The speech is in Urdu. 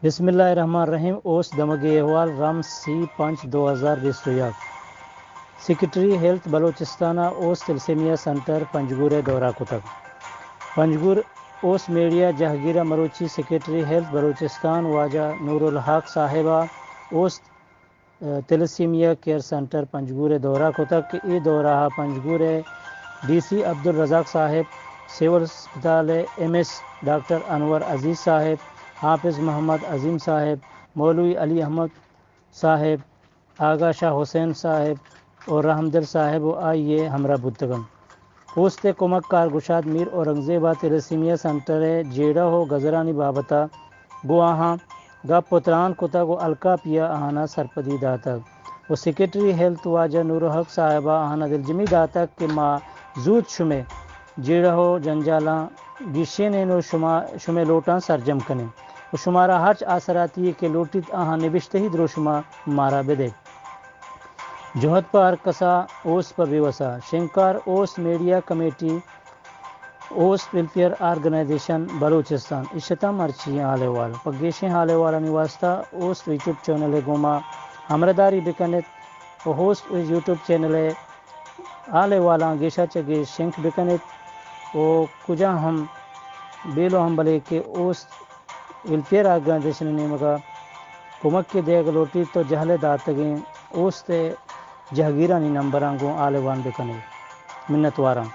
بسم اللہ الرحمن الرحیم اوس دمگی احوال رم سی 5/2021 سیکرٹری ہیلتھ بلوچستانہ اوس تلسیمیا سنٹر پنجگور دورہ کتب پنجگور اوس میڈیا جہگیرہ مروچی سیکرٹری ہیلتھ بلوچستان واجہ نور الحق صاحبہ اوس تلسیمیا کیئر سنٹر پنجگور دورہ کتب ای دورہ پنجگور ڈی سی عبدالرزاق صاحب سول اسپتال ایم ایس ڈاکٹر انور عزیز صاحب حافظ محمد عظیم صاحب مولوی علی احمد صاحب آغا شاہ حسین صاحب اور رحمدل صاحب و آئیے ہمراہ بودتگم پوست کمک کارگشاد میر اورنگزیبہ تلسیمیا سنٹر جیڑا ہو گزرانی بابتا گو آہاں گا پتران کتا گو الکا پیا آہانا سرپدی داتا و سیکرٹری ہیلتھ واجہ نور الحق صاحبہ آہانا دلجمی داتا کہ ما زود شمے جیڑا ہو جنجالاں گشینو شمے لوٹاں سرجم کنے و شمارا ہرچ آسراتی کہ لوٹیت آہاں نبشتہ ہی درو شما مارا بدے جوہد پر کسا اوس پر بیوسا شنکار اوس میڈیا کمیٹی اوس ویلفیئر آرگنائزیشن بلوچستان اشتا مرچی حالے وال پگیشیں حالے والا نواستا اوس یوٹیوب چینل گوما ہمرداری بکنت و ہوس یوٹیوب چینل حالے والا گیشا چگے شنک بکنت و کجا ہم بیلو ہم بلے کہ اوس ویلفیئر آرگنائزیشن نے مگا کمک کے دے گلوٹی تو جہلے داتگیں اوستے جہگیرانی نمبران گو آلے وان بکنے منت واران